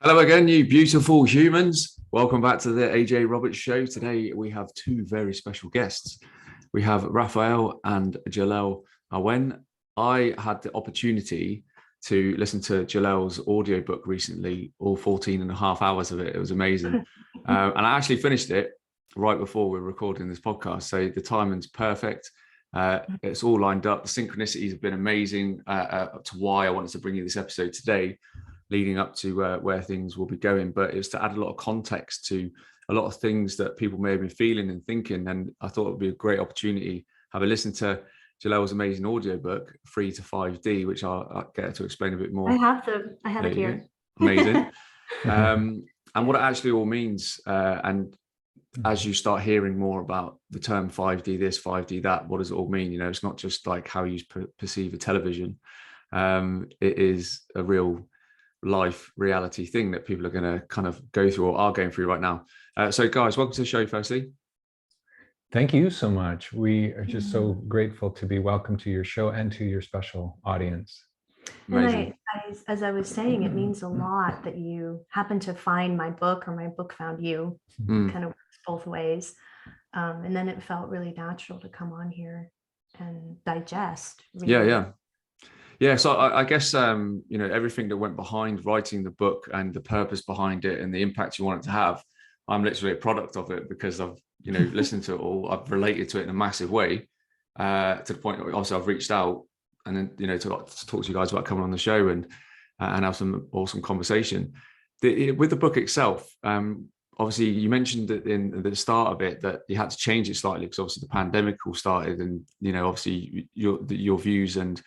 Hello again, you beautiful humans. Welcome back to the AJ Roberts Show. Today we have two very special guests. We have Raphael and Jelelle Awen. I had the opportunity to listen to Jelelle's audiobook recently, all 14 and a half hours of it. It was amazing. And I actually finished it right before we were recording this podcast. So the timing's perfect. It's all lined up. The synchronicities have been amazing to why I wanted to bring you this episode today, leading up to where things will be going. But it's to add a lot of context to a lot of things that people may have been feeling and thinking. And I thought it would be a great opportunity. Have a listen to Jelelle's amazing audiobook, 3 to 5D, which I'll get to explain a bit more. I have it here. Amazing. And what it actually all means. And as you start hearing more about the term 5D this, 5D that, what does it all mean? You know, it's not just like how you perceive a television. It is a real life reality thing that people are going to kind of go through or are going through right now. So guys, welcome to the show firstly. Thank you so much. We are just so grateful to be welcome to your show and to your special audience. Amazing. And as I was saying, it means a lot that you happen to find my book or my book found you. Kind of works both ways. And then it felt really natural to come on here and digest. Really. Yeah, so I guess, everything that went behind writing the book and the purpose behind it and the impact you want it to have, I'm literally a product of it because I've, listened to it all. I've related to it in a massive way to the point where also I've reached out and then, to talk to you guys about coming on the show and have some awesome conversation. With the book itself, obviously you mentioned that in the start of it that you had to change it slightly because obviously the pandemic all started and, obviously your views and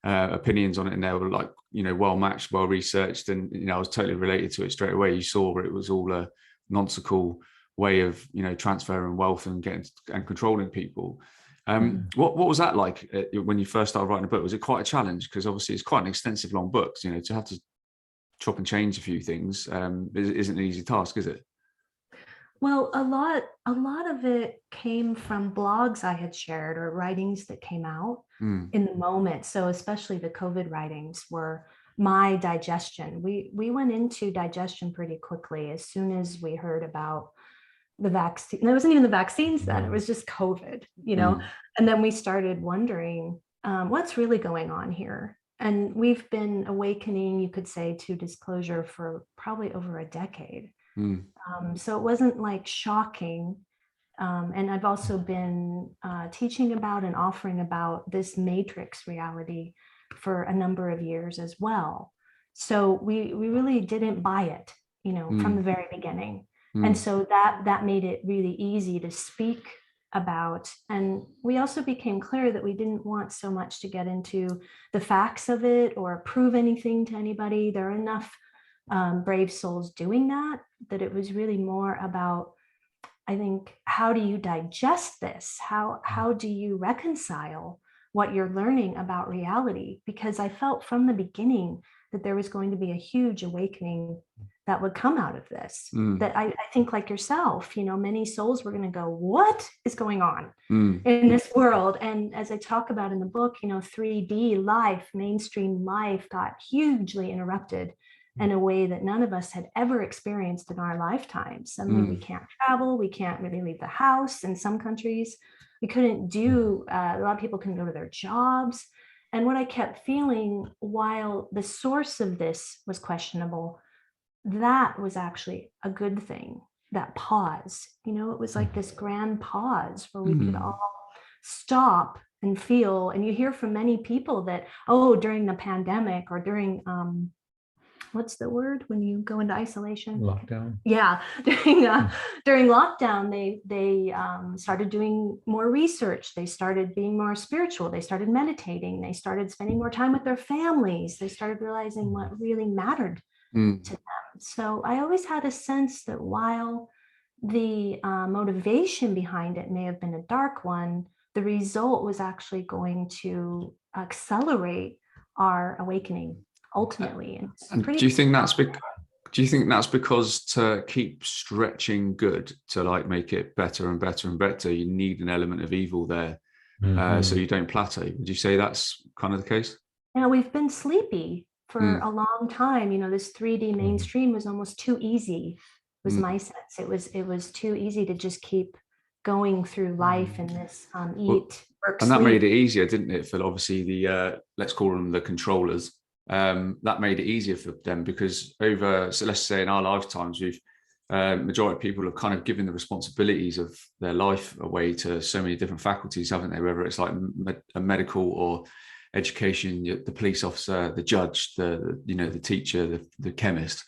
opinions on it, and they were like, well matched, well researched, and I was totally related to it straight away. You saw where it was all a nonsensical way of transferring wealth and getting and controlling people. What was that like when you first started writing a book? Was it quite a challenge? Because obviously it's quite an extensive long book, to have to chop and change a few things isn't an easy task, is it? Well, a lot of it came from blogs I had shared or writings that came out in the moment. So especially the COVID writings were my digestion. We went into digestion pretty quickly as soon as we heard about the vaccine. And it wasn't even the vaccines then, it was just COVID, and then we started wondering what's really going on here. And we've been awakening, you could say, to disclosure for probably over a decade. So it wasn't like shocking. And I've also been teaching about and offering about this matrix reality for a number of years as well. So we really didn't buy it, from the very beginning. And so that made it really easy to speak about. And we also became clear that we didn't want so much to get into the facts of it or prove anything to anybody. There are enough brave souls doing that it was really more about, I think, how do you digest this? How do you reconcile what you're learning about reality? Because I felt from the beginning that there was going to be a huge awakening that would come out of this. That I think, like yourself, many souls were going to go, what is going on in this world? And as I talk about in the book, 3D life, mainstream life got hugely interrupted in a way that none of us had ever experienced in our lifetimes. Suddenly we can't travel, we can't really leave the house in some countries. We couldn't do, a lot of people couldn't go to their jobs. And what I kept feeling, while the source of this was questionable, that was actually a good thing, that pause. It was like this grand pause where we could all stop and feel. And you hear from many people that, during the pandemic or during, what's the word when you go into isolation? Lockdown. Yeah, during lockdown, they started doing more research. They started being more spiritual. They started meditating. They started spending more time with their families. They started realizing what really mattered to them. So I always had a sense that while the motivation behind it may have been a dark one, the result was actually going to accelerate our awakening. Ultimately, and do you think that's because to keep stretching good to like make it better and better and better, you need an element of evil there, so you don't plateau? Would you say that's kind of the case? We've been sleepy for a long time. This 3D mainstream was almost too easy, was my sense. It was too easy to just keep going through life in this eat, work, and that sleep. made it easier, didn't it, for obviously the let's call them the controllers. That made it easier for them because so let's say in our lifetimes, we've majority of people have kind of given the responsibilities of their life away to so many different faculties, haven't they? Whether it's like a medical or education, the police officer, the judge, the teacher, the chemist.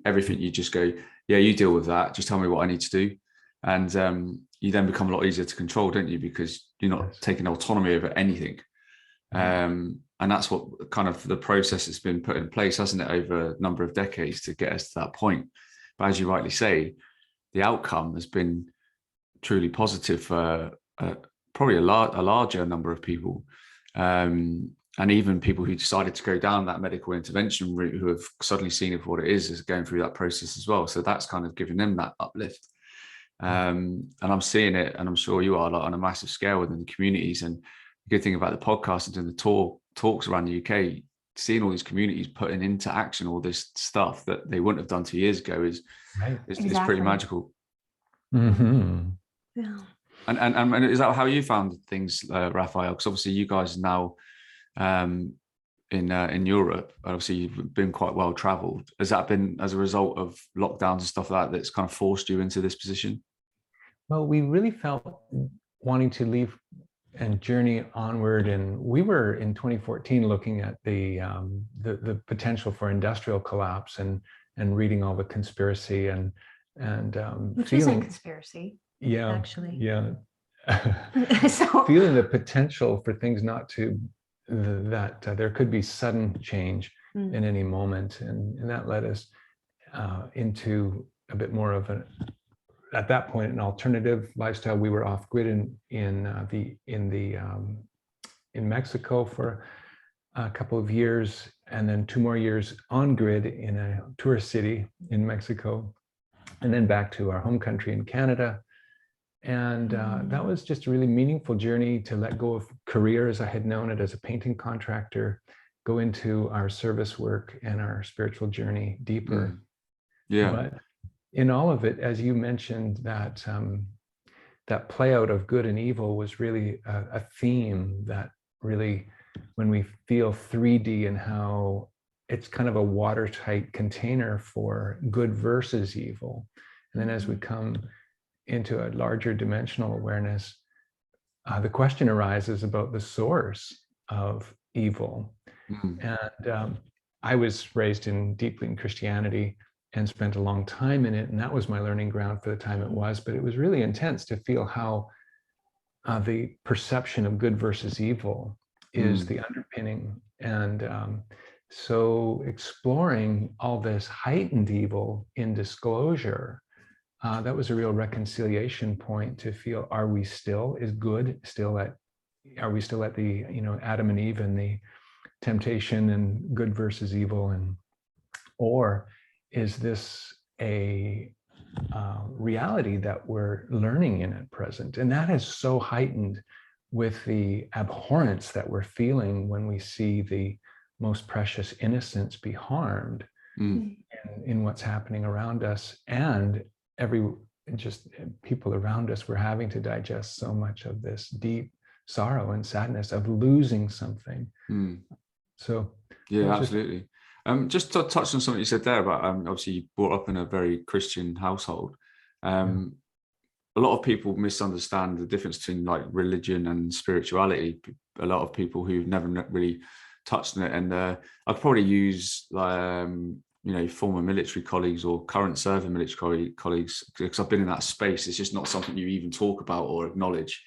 Everything you just go, yeah, you deal with that. Just tell me what I need to do. And you then become a lot easier to control, don't you? Because you're not taking autonomy over anything. And that's what kind of the process has been put in place, hasn't it, over a number of decades to get us to that point. But as you rightly say, the outcome has been truly positive for probably a larger number of people. And even people who decided to go down that medical intervention route, who have suddenly seen it for what it is going through that process as well. So that's kind of giving them that uplift. And I'm seeing it, and I'm sure you are, like, on a massive scale within the communities. And the good thing about the podcast and doing the talks around the UK, seeing all these communities putting into action all this stuff that they wouldn't have done 2 years ago is pretty magical. Mm-hmm. Yeah. And is that how you found things, Raphael? Because obviously you guys are now in Europe. Obviously you've been quite well traveled. Has that been as a result of lockdowns and stuff like that that's kind of forced you into this position? Well, we really felt wanting to leave and journey onward, and we were in 2014 looking at the potential for industrial collapse and reading all the conspiracy and which feeling isn't conspiracy. Yeah, actually. Yeah. So feeling the potential for things not to that there could be sudden change in any moment, and that led us into a bit more of at that point an alternative lifestyle. We were off grid in Mexico for a couple of years, and then 2 more years on grid in a tourist city in Mexico, and then back to our home country in Canada. And that was just a really meaningful journey to let go of career as I had known it as a painting contractor, go into our service work and our spiritual journey deeper. Yeah. But in all of it, as you mentioned, that play out of good and evil was really a theme that really, when we feel 3D and how it's kind of a watertight container for good versus evil. And then as we come into a larger dimensional awareness, the question arises about the source of evil. And I was raised deeply in Christianity and spent a long time in it, and that was my learning ground for the time it was. But it was really intense to feel how the perception of good versus evil is the underpinning. And so exploring all this heightened evil in disclosure, that was a real reconciliation point to feel, are we still, are we still at the, Adam and Eve and the temptation and good versus evil, or is this a reality that we're learning in at present? And that is so heightened with the abhorrence that we're feeling when we see the most precious innocence be harmed in what's happening around us, and just people around us. We're having to digest so much of this deep sorrow and sadness of losing something. So yeah, absolutely. Just to touch on something you said there about obviously you brought up in a very Christian household. A lot of people misunderstand the difference between like religion and spirituality. A lot of people who've never really touched on it, and I'd probably use former military colleagues or current serving military colleagues, because I've been in that space. It's just not something you even talk about or acknowledge,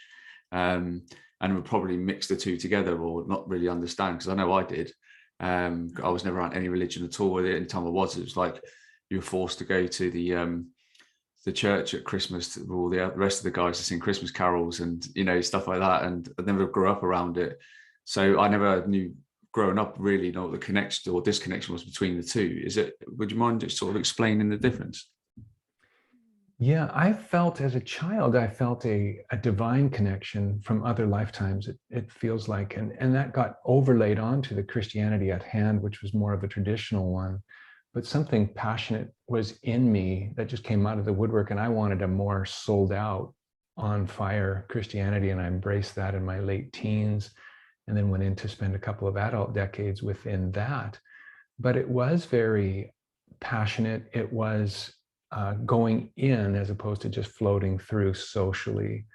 and would probably mix the two together or not really understand, because I know I did. I was never around any religion at all. Any time I was, it was like you were forced to go to the church at Christmas with all the rest of the guys to sing Christmas carols and stuff like that, and I never grew up around it, so I never knew growing up really what the connection or disconnection was between the two. Would you mind just sort of explaining the difference? Yeah, I felt as a child, I felt a divine connection from other lifetimes, it feels like, and that got overlaid onto the Christianity at hand, which was more of a traditional one. But something passionate was in me that just came out of the woodwork, and I wanted a more sold out, on fire Christianity, and I embraced that in my late teens, and then went in to spend a couple of adult decades within that. But it was very passionate. It was going in as opposed to just floating through socially.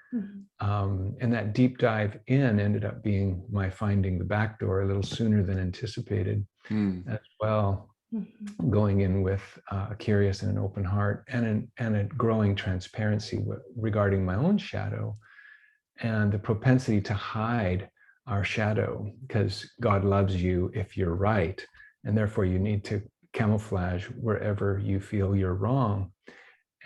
And that deep dive in ended up being my finding the back door a little sooner than anticipated as well. Going in with a curious and an open heart, and a growing transparency regarding my own shadow and the propensity to hide our shadow, because God loves you if you're right, and therefore you need to camouflage wherever you feel you're wrong.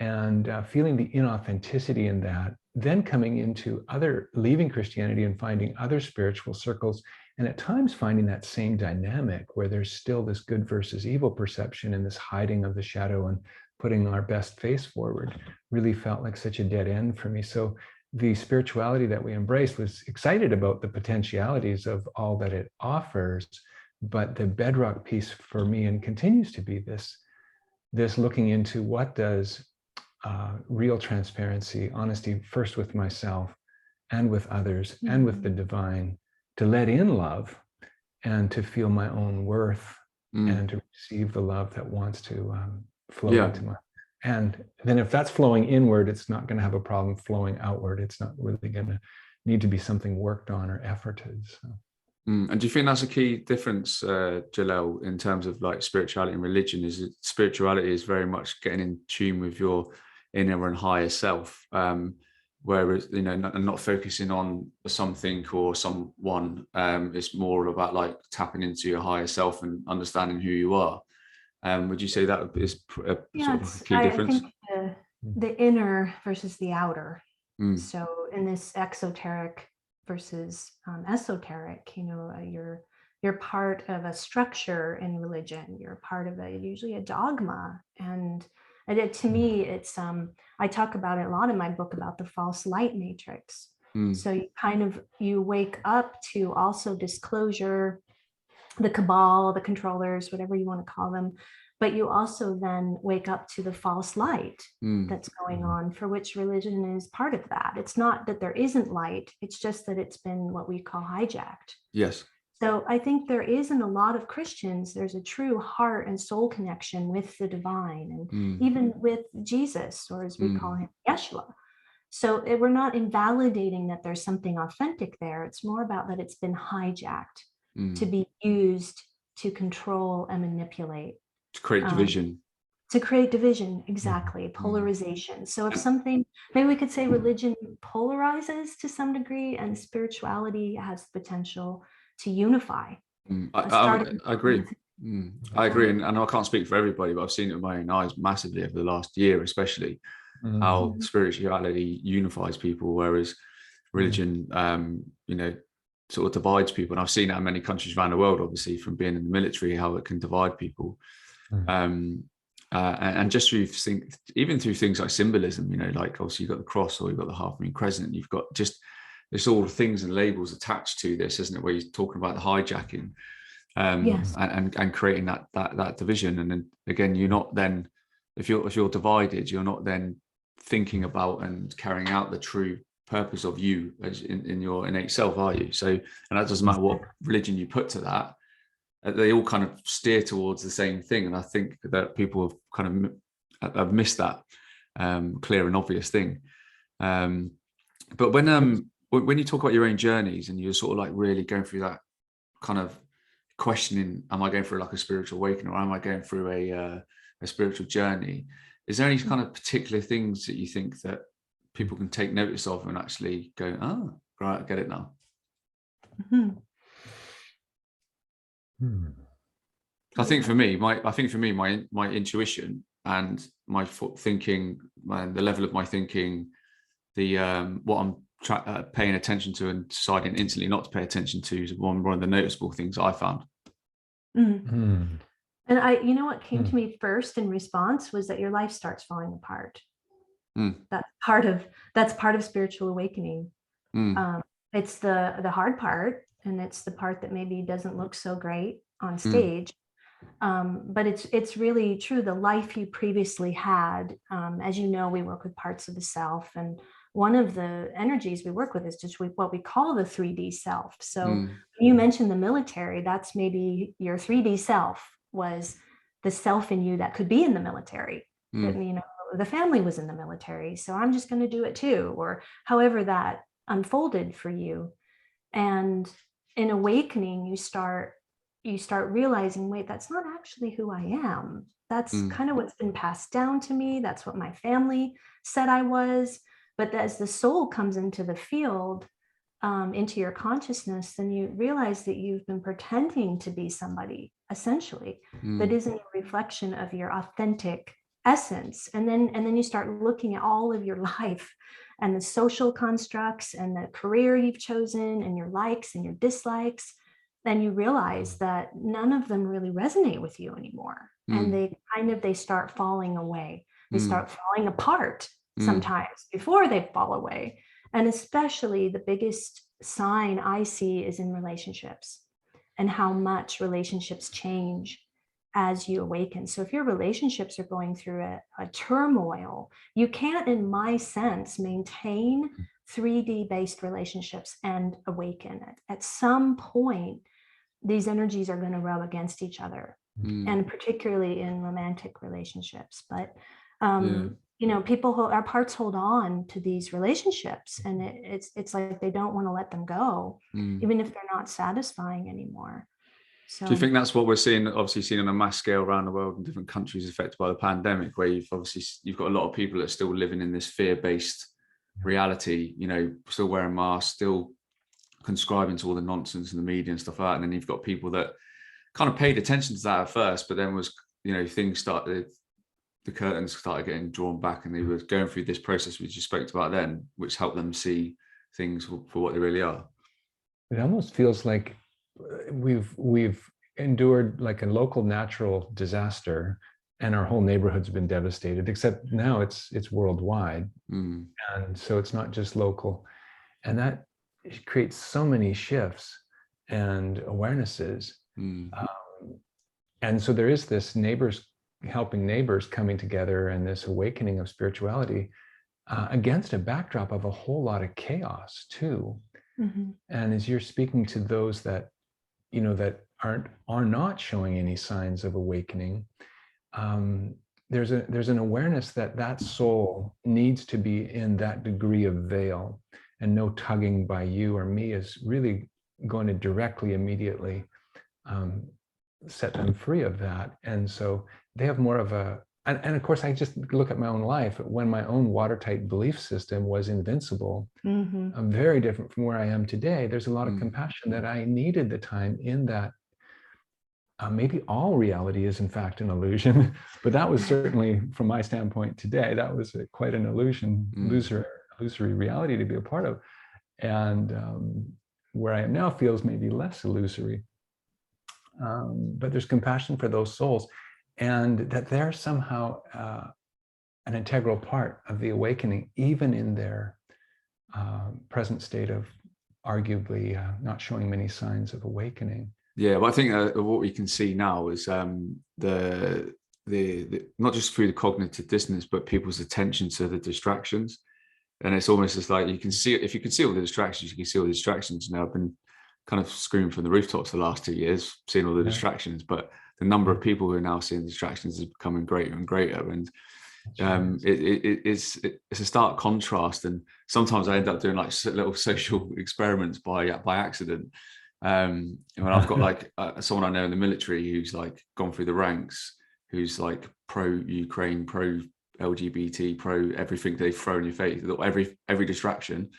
And feeling the inauthenticity in that, then coming into leaving Christianity and finding other spiritual circles, and at times finding that same dynamic where there's still this good versus evil perception and this hiding of the shadow and putting our best face forward, really felt like such a dead end for me. So the spirituality that we embraced was excited about the potentialities of all that it offers, but the bedrock piece for me, and continues to be, this looking into what does real transparency, honesty, first with myself and with others and with the divine, to let in love and to feel my own worth and to receive the love that wants to flow into my. And then if that's flowing inward, it's not going to have a problem flowing outward. It's not really going to need to be something worked on or efforted. So. And do you think that's a key difference, Jelelle, in terms of like spirituality and religion? Is it spirituality is very much getting in tune with your inner and higher self, whereas, you know, not focusing on something or someone. It's more about like tapping into your higher self and understanding who you are. Would you say that is a sort of a key difference? I think the inner versus the outer. So in this exoteric versus esoteric, you know, you're part of a structure in religion. You're part of usually a dogma, and to me, it's I talk about it a lot in my book about the false light matrix. So you wake up to also disclosure, the cabal, the controllers, whatever you want to call them, but you also then wake up to the false light that's going on, for which religion is part of that. It's not that there isn't light, it's just that it's been what we call hijacked. Yes. So I think there is, in a lot of Christians, there's a true heart and soul connection with the divine, and even with Jesus, or as we call him, Yeshua. So we're not invalidating that there's something authentic there. It's more about that it's been hijacked to be used to control and manipulate. To create division. To create division, exactly, polarization. So if something, maybe we could say religion polarizes to some degree, and spirituality has the potential to unify. I agree. I agree. And I can't speak for everybody, but I've seen it with my own eyes massively over the last year, especially how spirituality unifies people, whereas religion, you know, sort of divides people. And I've seen that in many countries around the world, obviously, from being in the military, how it can divide people. And just even through things like symbolism, you know, like obviously you've got the cross, or you've got the half moon crescent, you've got just, it's all things and labels attached to this, isn't it? Where you're talking about the hijacking, and creating that division. And then again, you're not then, if you're divided, you're not then thinking about and carrying out the true purpose of you as in your innate self, are you? So, and that doesn't matter what religion you put to that, they all kind of steer towards the same thing. And I think that people have kind of have missed that clear and obvious thing. But when you talk about your own journeys, and you're sort of like really going through that kind of questioning, am I going through like a spiritual awakening, or am I going through a spiritual journey? Is there any kind of particular things that you think that people can take notice of and actually go, oh, right, I get it now? I think for me, my intuition and my thinking, and the level of my thinking, the what I'm paying attention to and deciding instantly not to pay attention to, is one of the noticeable things I found. And you know what came to me first in response was that your life starts falling apart. That's part of spiritual awakening. Mm. It's the hard part, and it's the part that maybe doesn't look so great on Mm. stage. But it's really true. The life you previously had, as you know, we work with parts of the self, and one of the energies we work with is just what we call the 3D self. So you mentioned the military. That's maybe your 3D self was the self in you that could be in the military. That, you know, the family was in the military, so I'm just going to do it too, or however that unfolded for you. And in awakening, you start realizing, wait, that's not actually who I am. That's kind of what's been passed down to me. That's what my family said I was. But as the soul comes into the field, into your consciousness, then you realize that you've been pretending to be somebody, essentially, that isn't a reflection of your authentic essence. And then you start looking at all of your life and the social constructs and the career you've chosen and your likes and your dislikes. Then you realize that none of them really resonate with you anymore. And they start falling away. They start falling apart sometimes before they fall away. And especially the biggest sign I see is in relationships, and how much relationships change as you awaken. So if your relationships are going through a turmoil, you can't, in my sense, maintain 3D based relationships and awaken. At some point, these energies are going to rub against each other, and particularly in romantic relationships. But you know, our parts hold on to these relationships, and it's like they don't want to let them go, even if they're not satisfying anymore. So, do you think that's what we're seeing, obviously seen on a mass scale around the world in different countries affected by the pandemic, where you've got a lot of people that are still living in this fear-based reality, you know, still wearing masks, still conscribing to all the nonsense in the media and stuff like that. And then you've got people that kind of paid attention to that at first, but then the curtains started getting drawn back, and they were going through this process which you spoke about then, which helped them see things for what they really are. It almost feels like we've endured like a local natural disaster, and our whole neighborhood's been devastated, except now it's worldwide. And so it's not just local. And that creates so many shifts and awarenesses. And so there is this neighbors helping neighbors coming together, and this awakening of spirituality against a backdrop of a whole lot of chaos too. And as you're speaking to those that, you know, that are not showing any signs of awakening, there's an awareness that soul needs to be in that degree of veil, and no tugging by you or me is really going to directly, immediately set them free of that. And so they have more of and of course, I just look at my own life. When my own watertight belief system was invincible, I'm very different from where I am today. There's a lot of compassion that I needed the time in that. Maybe all reality is in fact an illusion, but that was certainly, from my standpoint today, that was quite an illusion, illusory reality to be a part of. And where I am now feels maybe less illusory. But there's compassion for those souls, and that they're somehow an integral part of the awakening, even in their present state of arguably not showing many signs of awakening. Yeah, but I think what we can see now is the not just through the cognitive dissonance, but people's attention to the distractions. And it's almost as like you can see, if you can see all the distractions, you can see all the distractions. Now, I've been kind of screaming from the rooftops the last 2 years, seeing all the distractions, but the number of people who are now seeing distractions is becoming greater and greater. And it's a stark contrast. And sometimes I end up doing like little social experiments by accident. When I've got like someone I know in the military who's like gone through the ranks, who's like pro-Ukraine, pro-LGBT, pro everything they've thrown in your face, every distraction.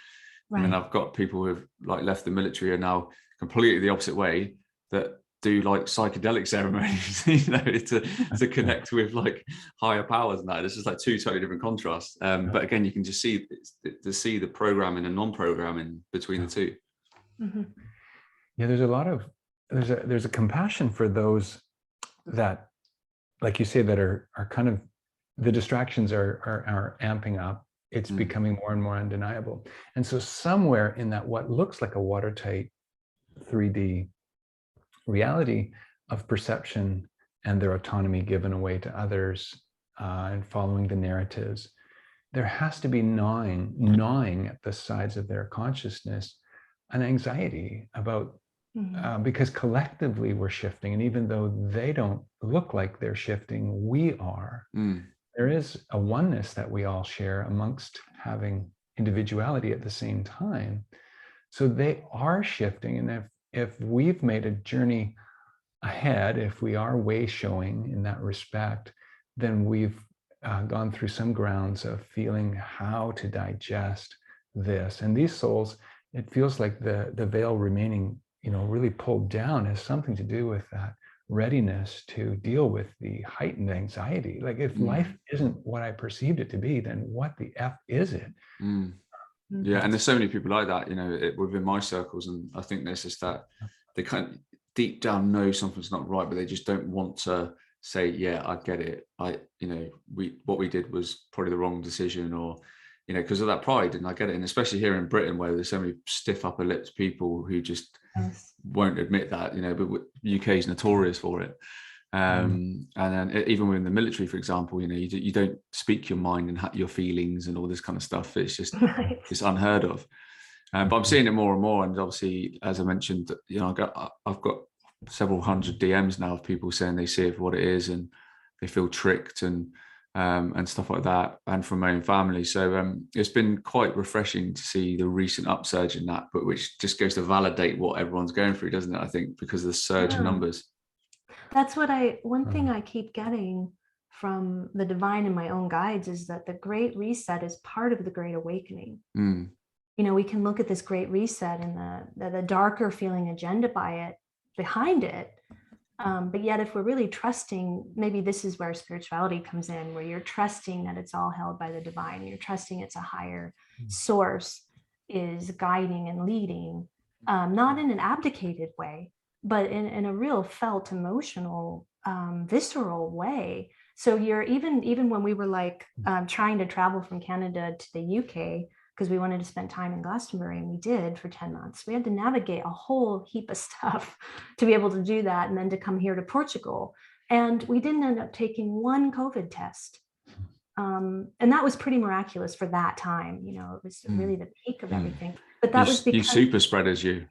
Right. And then I've got people who have like left the military and now completely the opposite way, that do like psychedelic ceremonies, you know, to connect with like higher powers and that. It's just like two totally different contrasts. But again, you can just see the programming and non-programming between the two. Yeah, there's a lot of there's a compassion for those that, like you say, that are kind of, the distractions are amping up, it's becoming more and more undeniable. And so somewhere in that, what looks like a watertight 3D reality of perception and their autonomy given away to others, and following the narratives, there has to be gnawing at the sides of their consciousness, an anxiety about, because collectively we're shifting, and even though they don't look like they're shifting, we are. There is a oneness that we all share amongst having individuality at the same time. So they are shifting, and if we've made a journey ahead, if we are way showing in that respect, then we've gone through some grounds of feeling how to digest this. And these souls, it feels like the veil remaining, really pulled down, has something to do with that readiness to deal with the heightened anxiety. Like, if life isn't what I perceived it to be, then what the F is it? Yeah, and there's so many people like that, within my circles, and I think there's just that they kind of deep down know something's not right, but they just don't want to say, yeah, I get it. What we did was probably the wrong decision, or because of that pride, and I get it. And especially here in Britain, where there's so many stiff upper lips people who just won't admit that, but UK is notorious for it. And then even within the military, for example, you don't speak your mind and your feelings and all this kind of stuff. It's just it's unheard of. But I'm seeing it more and more. And obviously, as I mentioned, I've got several hundred DMs now of people saying they see it for what it is, and they feel tricked and stuff like that, and from my own family. So it's been quite refreshing to see the recent upsurge in that, but which just goes to validate what everyone's going through, doesn't it? I think because of the surge in numbers. That's what one thing I keep getting from the divine and my own guides is that the Great Reset is part of the Great Awakening. We can look at this Great Reset and the darker feeling agenda behind it. But yet, if we're really trusting, maybe this is where spirituality comes in, where you're trusting that it's all held by the divine, you're trusting it's a higher source is guiding and leading, not in an abdicated way, but in a real felt, emotional, visceral way. So you're even when we were trying to travel from Canada to the UK, because we wanted to spend time in Glastonbury, and we did for 10 months. We had to navigate a whole heap of stuff to be able to do that, and then to come here to Portugal. And we didn't end up taking one COVID test. And that was pretty miraculous for that time. It was really the peak of everything. But that was because you super spreaders, you.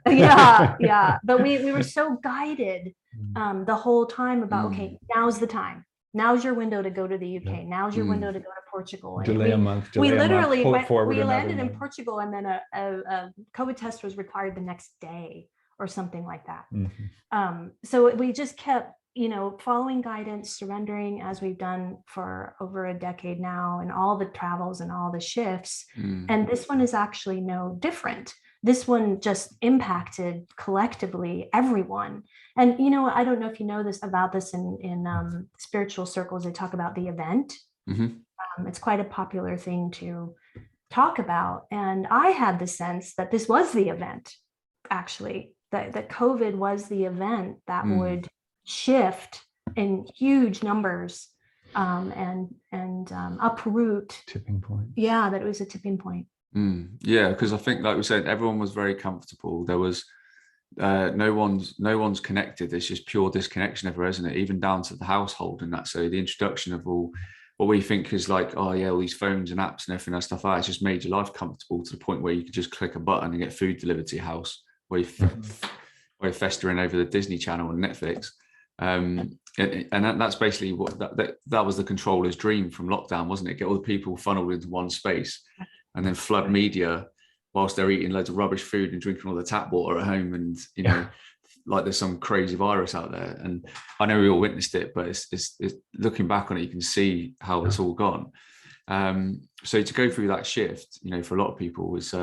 yeah. But we were so guided the whole time about, okay, now's the time. Now's your window to go to the UK. Now's your window to go to Portugal. And delay a month. We literally landed in Portugal, and then a COVID test was required the next day or something like that. So we just kept, following guidance, surrendering, as we've done for over a decade now, and all the travels and all the shifts. And this one is actually no different. This one just impacted collectively everyone. And, I don't know if you know about this in spiritual circles, they talk about the event. It's quite a popular thing to talk about. And I had the sense that this was the event, actually, that COVID was the event that would shift in huge numbers and uproot. Tipping point. Yeah, that it was a tipping point. Yeah, because I think, like we said, everyone was very comfortable. There was no one's connected. It's just pure disconnection everywhere, isn't it? Even down to the household and that. So the introduction of all what we think is like, oh yeah, all these phones and apps and everything, that stuff, it's just made your life comfortable to the point where you could just click a button and get food delivered to your house, where you're festering over the Disney Channel and Netflix. And that's basically what that was the controller's dream from lockdown, wasn't it? Get all the people funneled into one space and then flood media whilst they're eating loads of rubbish food and drinking all the tap water at home, and like there's some crazy virus out there. And I know we all witnessed it, but it's looking back on it, you can see how it's all gone. So to go through that shift, for a lot of people was,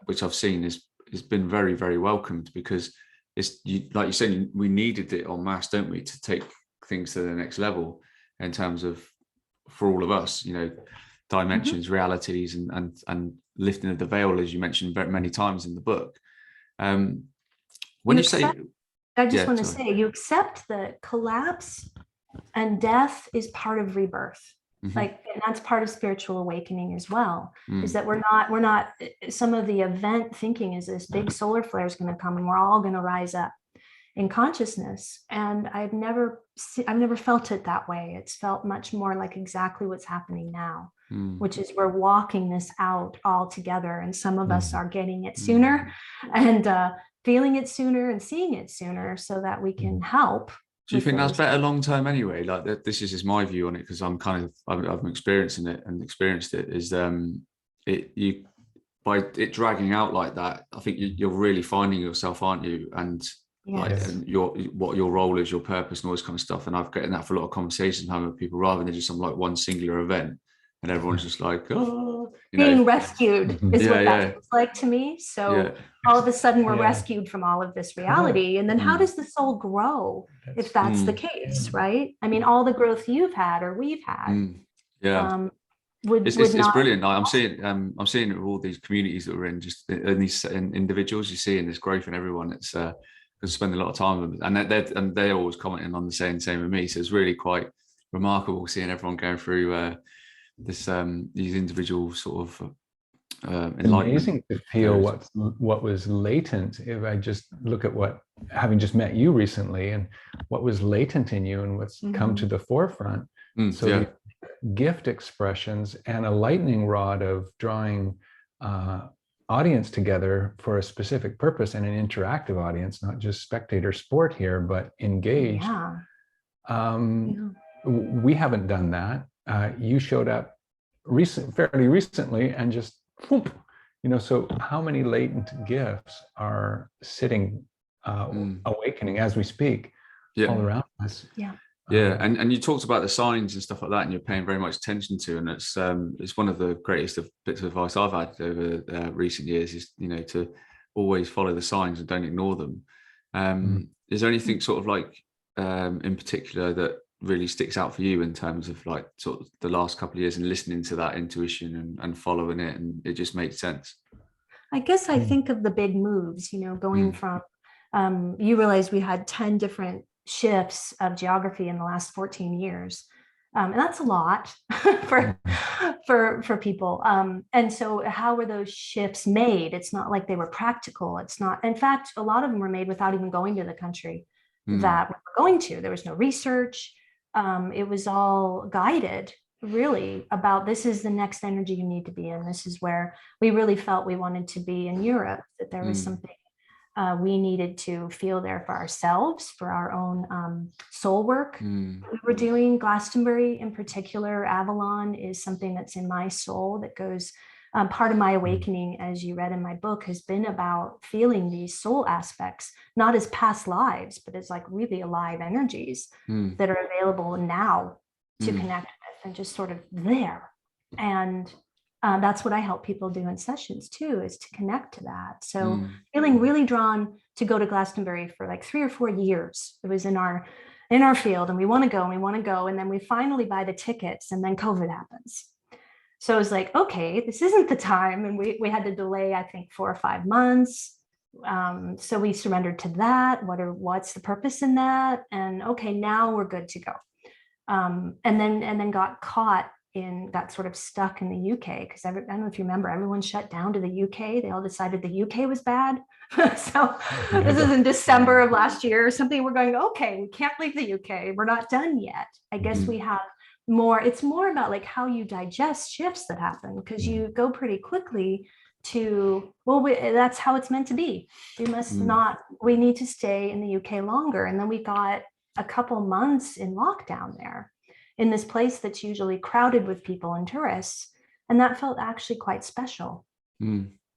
which I've seen has been very, very welcomed, because it's like you said, we needed it en masse, don't we, to take things to the next level in terms of, for all of us, dimensions, realities, and lifting of the veil, as you mentioned very many times in the book. When you say, I just want to say, you accept that collapse and death is part of rebirth. Like, and that's part of spiritual awakening as well, is that we're not, some of the event thinking is this big solar flare is going to come and we're all going to rise up in consciousness. And I've never felt it that way. It's felt much more like exactly what's happening now, which is we're walking this out all together. And some of us are getting it sooner and feeling it sooner and seeing it sooner so that we can help. Do you think that's better long term anyway? Like this is just my view on it, because I'm experiencing it and experienced it. Is by it dragging out like that, I think you're really finding yourself, aren't you? And and what your role is, your purpose, and all this kind of stuff. And I've getting that for a lot of conversations with people, rather than just some like one singular event, and everyone's just like, oh, being rescued is what that feels like to me. So all of a sudden we're rescued from all of this reality. And then how does the soul grow if that's the case, right? I mean, all the growth you've had or we've had. It's brilliant. I'm seeing it with all these communities that we're in, just in these individuals. You're seeing this growth in everyone. It's because I spend a lot of time with them, and they're always commenting on the same with me. So it's really quite remarkable seeing everyone going through these individual sort of amazing to feel what was latent. If I just look at having just met you recently, and what was latent in you and what's come to the forefront. So gift expressions and a lightning rod of drawing audience together for a specific purpose, and an interactive audience, not just spectator sport here, but engaged. We haven't done that. You showed up fairly recently and just whoop, so how many latent gifts are sitting awakening as we speak all around us? And you talked about the signs and stuff like that, and you're paying very much attention to, and it's one of the greatest bits of advice I've had over recent years is to always follow the signs and don't ignore them. Is there anything sort of like in particular that really sticks out for you in terms of like sort of the last couple of years and listening to that intuition and following it, and it just makes sense? I guess I think of the big moves, going from you realize we had 10 different shifts of geography in the last 14 years. And that's a lot for people. And so how were those shifts made? It's not like they were practical. It's not, in fact, a lot of them were made without even going to the country that we were going to. There was no research. It was all guided really about, this is the next energy you need to be in. This is where we really felt we wanted to be in Europe, that there was something we needed to feel there for ourselves, for our own soul work. We were doing Glastonbury in particular. Avalon is something that's in my soul that goes, part of my awakening, as you read in my book, has been about feeling these soul aspects, not as past lives, but as like really alive energies that are available now to connect with, and just sort of there. And that's what I help people do in sessions too, is to connect to that. So feeling really drawn to go to Glastonbury for like 3 or 4 years. It was in our field, and we want to go. And then we finally buy the tickets, and then COVID happens. So I was like, okay, this isn't the time. And we had to delay, I think, 4 or 5 months. So we surrendered to that. What's the purpose in that? And okay, now we're good to go. And then got sort of stuck in the UK, because I don't know if you remember, everyone shut down to the UK. They all decided the UK was bad. So this is in December of last year or something. We're going, okay, we can't leave the UK. We're not done yet. I guess we have more. It's more about like how you digest shifts that happen, because you go pretty quickly to, that's how it's meant to be. We need to stay in the UK longer. And then we got a couple months in lockdown there, in this place that's usually crowded with people and tourists. And that felt actually quite special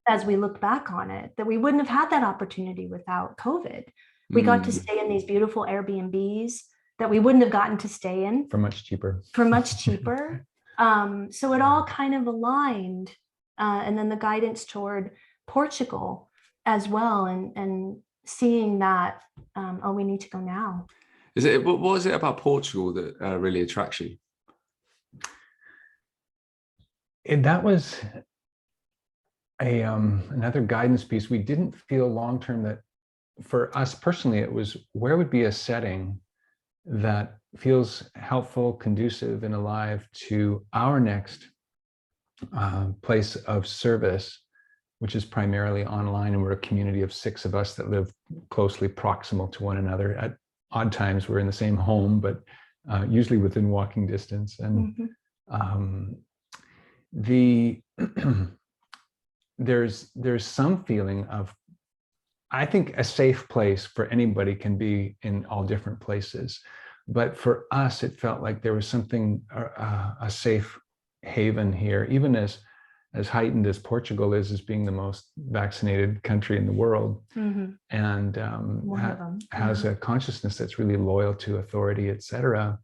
as we look back on it, that we wouldn't have had that opportunity without COVID. We got to stay in these beautiful Airbnbs that we wouldn't have gotten to stay in. For much cheaper. So it all kind of aligned. And then the guidance toward Portugal as well, and seeing that, we need to go now. What is it about Portugal that really attracts you? And that was another guidance piece. We didn't feel long-term that, for us personally, it was where would be a setting that feels helpful, conducive, and alive to our next place of service, which is primarily online. And we're a community of 6 of us that live closely proximal to one another. At odd times, we're in the same home, but usually within walking distance. And there's some feeling of, I think a safe place for anybody can be in all different places. But for us, it felt like there was something, a safe haven here, even as heightened as Portugal is as being the most vaccinated country in the world, and has a consciousness that's really loyal to authority, etc.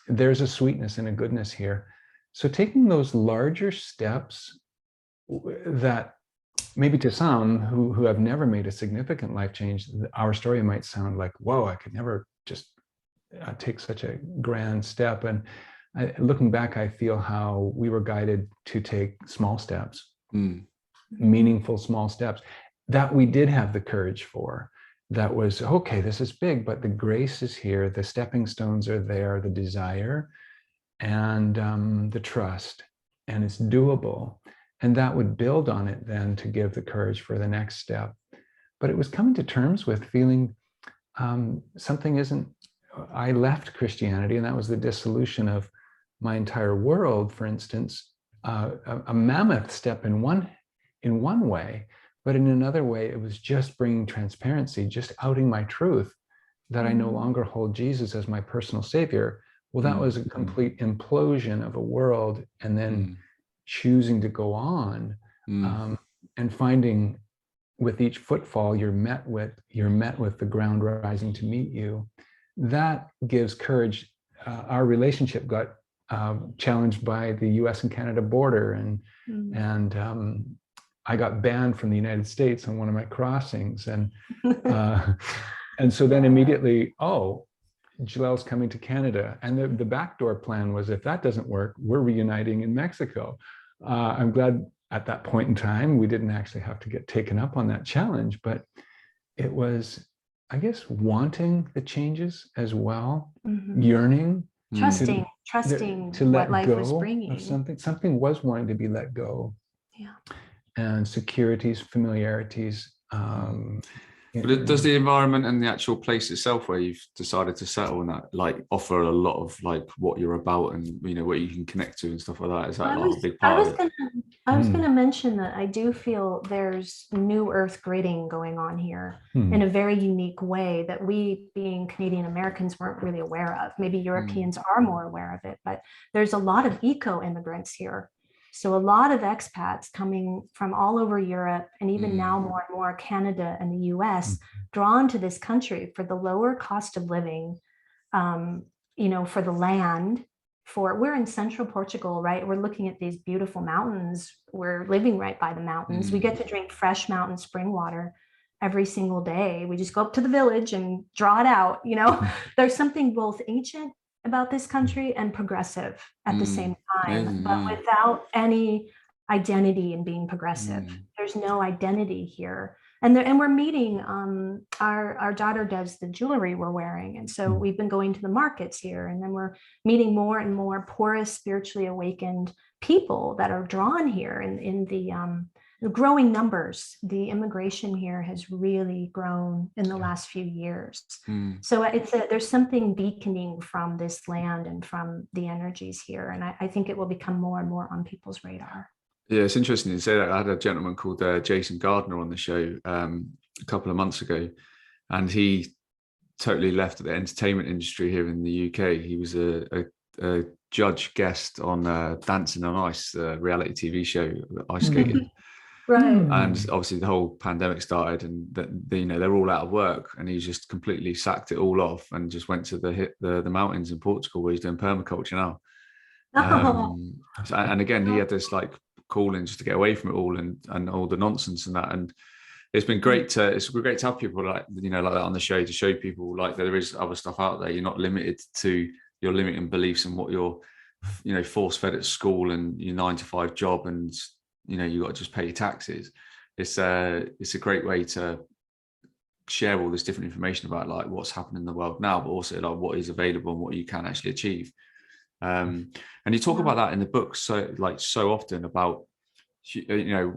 There's a sweetness and a goodness here. So taking those larger steps that maybe to some who have never made a significant life change, our story might sound like, whoa, I could never just take such a grand step. And looking back, I feel how we were guided to take small steps, meaningful small steps that we did have the courage for. That was, okay, this is big, but the grace is here, the stepping stones are there, the desire and the trust, and it's doable. And that would build on it then to give the courage for the next step. But it was coming to terms with feeling something isn't, I left Christianity, and that was the dissolution of my entire world, for instance, a mammoth step in one way, but in another way, it was just bringing transparency, just outing my truth, that I no longer hold Jesus as my personal savior. Well, that was a complete implosion of a world, and then choosing to go on, and finding with each footfall you're met with the ground rising to meet you. That gives courage. Our relationship got challenged by the US and Canada border, and I got banned from the United States on one of my crossings, and so then immediately, Jelelle's coming to Canada. And the backdoor plan was, if that doesn't work, we're reuniting in Mexico. I'm glad at that point in time, we didn't actually have to get taken up on that challenge, but it was, I guess, wanting the changes as well, yearning, trusting to let what life go was bringing. of something was wanting to be let go. Yeah. And securities, familiarities. But does the environment and the actual place itself where you've decided to settle in that, like, offer a lot of like what you're about and what you can connect to and stuff like that? Is that a big part of it? I was going to mention that I do feel there's new earth grading going on here in a very unique way that we, being Canadian Americans, weren't really aware of. Maybe Europeans are more aware of it, but there's a lot of eco-immigrants here. So a lot of expats coming from all over Europe, and even now more and more Canada and the US, drawn to this country for the lower cost of living, for the land. We're in central Portugal, right? We're looking at these beautiful mountains. We're living right by the mountains. We get to drink fresh mountain spring water every single day. We just go up to the village and draw it out. There's something both ancient about this country and progressive at the same time, but without any identity in being progressive. There's no identity here. And we're meeting, our daughter does the jewelry we're wearing. And so we've been going to the markets here, and then we're meeting more and more porous, spiritually awakened people that are drawn here in the growing numbers. The immigration here has really grown in the last few years. So there's something beaconing from this land and from the energies here. And I think it will become more and more on people's radar. Yeah, it's interesting you say that. I had a gentleman called Jason Gardner on the show a couple of months ago, and he totally left the entertainment industry here in the UK. He was a judge guest on Dancing on Ice, the reality TV show, ice skating. Right. And obviously the whole pandemic started, and they're all out of work, and he just completely sacked it all off and just went to the mountains in Portugal where he's doing permaculture now. And again, he had this like calling just to get away from it all and all the nonsense and that. And it's been great to have people like that on the show, to show people like there is other stuff out there. You're not limited to your limiting beliefs and what you're force fed at school and your 9-to-5 job, and you got to just pay your taxes. It's a great way to share all this different information about like what's happening in the world now, but also like what is available and what you can actually achieve. And you talk about that in the book so often about, you know,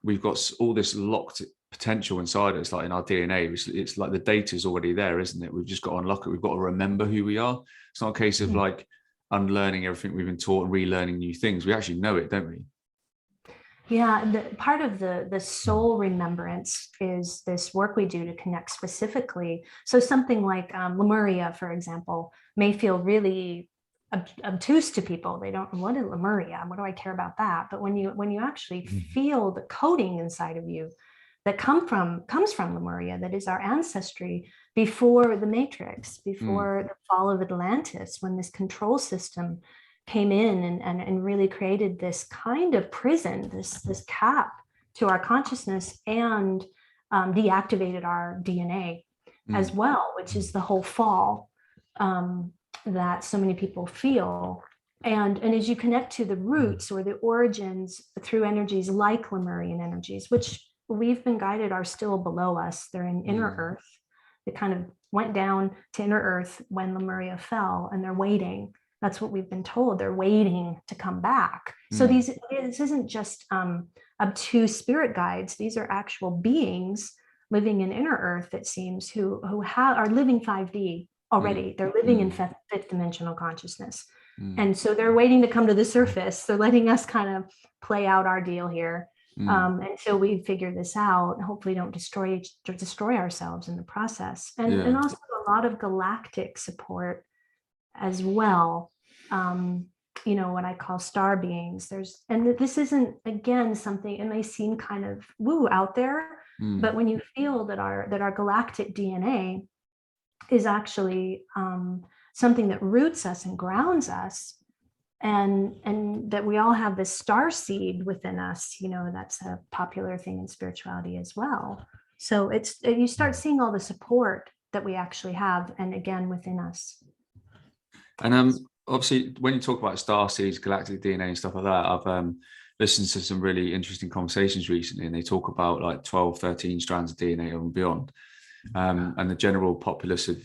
we've got all this locked potential inside us, like in our DNA. It's like the data is already there, isn't it? We've just got to unlock it. We've got to remember who we are. It's not a case of like unlearning everything we've been taught and relearning new things. We actually know it, don't we? Yeah, part of the soul remembrance is this work we do to connect specifically. So something like Lemuria, for example, may feel really obtuse to people. They don't, what is Lemuria? What do I care about that? But when you actually feel the coding inside of you that comes from Lemuria, that is our ancestry before the Matrix, before the fall of Atlantis, when this control system came in and really created this kind of prison, this cap to our consciousness, and deactivated our DNA as well, which is the whole fall that so many people feel. And as you connect to the roots or the origins through energies like Lemurian energies, which we've been guided are still below us, they're in inner earth. They kind of went down to inner earth when Lemuria fell, and they're waiting. That's what we've been told. They're waiting to come back. So this isn't just obtuse spirit guides. These are actual beings living in inner earth, it seems, who are living 5D already. They're living in fifth dimensional consciousness. And so they're waiting to come to the surface. They're letting us kind of play out our deal here until we figure this out. And hopefully don't destroy ourselves in the process. And also a lot of galactic support as well. You know, what I call star beings. And this isn't, again, something, it may seem kind of woo out there, but when you feel that our galactic DNA is actually something that roots us and grounds us, and that we all have this star seed within us, you know, that's a popular thing in spirituality as well. So you start seeing all the support that we actually have, and again, within us. And obviously, when you talk about star seeds, galactic DNA and stuff like that, I've listened to some really interesting conversations recently, and they talk about like 12, 13 strands of DNA and beyond. And the general populace of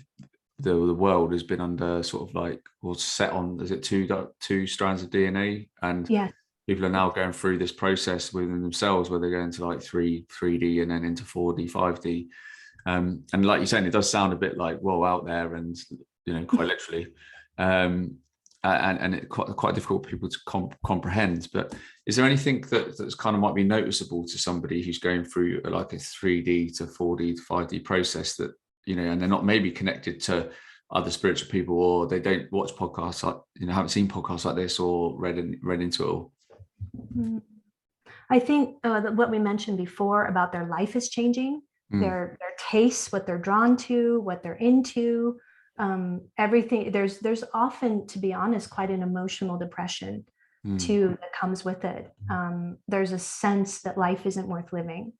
the world has been under sort of like, or set on, is it two strands of DNA? And people are now going through this process within themselves where they're going to like 3D and then into 4D, 5D. And like you're saying, it does sound a bit like, well, out there, and, you know, quite literally. And it's quite difficult for people to comprehend. But is there anything that's kind of might be noticeable to somebody who's going through like a 3D to 4D to 5D process, that, you know, and they're not maybe connected to other spiritual people, or they don't watch podcasts, like, you know, haven't seen podcasts like this or read into it all? I think what we mentioned before about their life is changing, their tastes, what they're drawn to, what they're into. Everything, there's often, to be honest, quite an emotional depression too that comes with it. There's a sense that life isn't worth living,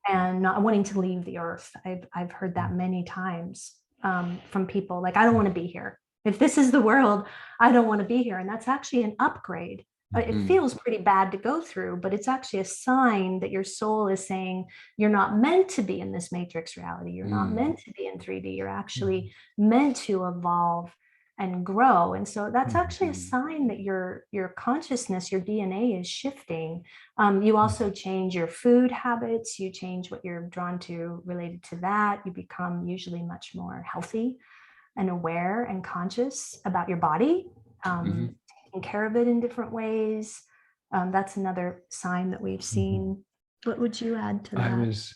and not wanting to leave the earth. I've heard that many times from people, like, I don't want to be here. If this is the world, I don't want to be here. And that's actually an upgrade. It feels pretty bad to go through, but it's actually a sign that your soul is saying, you're not meant to be in this matrix reality. You're not meant to be in 3D. You're actually meant to evolve and grow. And so that's actually a sign that your consciousness, your DNA is shifting. You also change your food habits. You change what you're drawn to related to that. You become usually much more healthy and aware and conscious about your body. Taking care of it in different ways. That's another sign that we've seen. What would you add to that?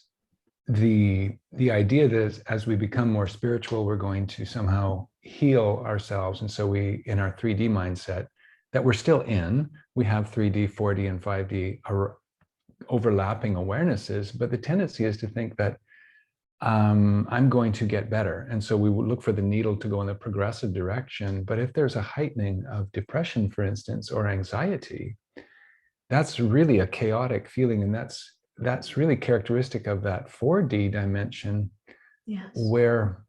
The idea that as we become more spiritual, we're going to somehow heal ourselves. And so we, in our 3D mindset that we're still in, we have 3D, 4D, and 5D are overlapping awarenesses, but the tendency is to think that I'm going to get better. And so we would look for the needle to go in the progressive direction. But if there's a heightening of depression, for instance, or anxiety, that's really a chaotic feeling. And that's really characteristic of that 4D dimension, where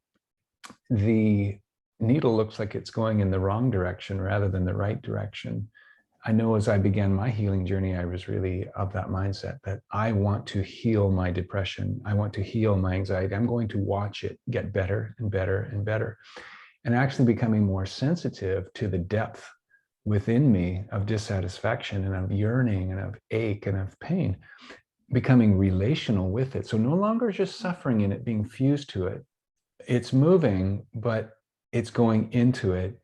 the needle looks like it's going in the wrong direction rather than the right direction. I know as I began my healing journey, I was really of that mindset that I want to heal my depression. I want to heal my anxiety. I'm going to watch it get better and better and better. And actually becoming more sensitive to the depth within me of dissatisfaction and of yearning and of ache and of pain, becoming relational with it. So no longer just suffering in it, being fused to it. It's moving, but it's going into it,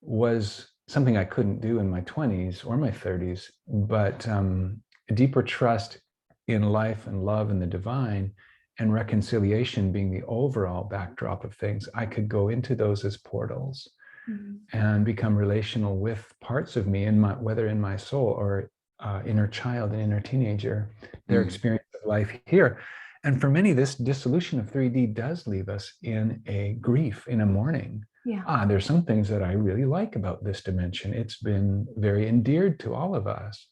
was something I couldn't do in my 20s or my 30s, but a deeper trust in life and love and the divine, and reconciliation being the overall backdrop of things. I could go into those as portals and become relational with parts of me, in my, whether in my soul or inner child and inner teenager, their experience of life here. And for many, this dissolution of 3D does leave us in a grief, in a mourning. There's some things that I really like about this dimension. It's been very endeared to all of us.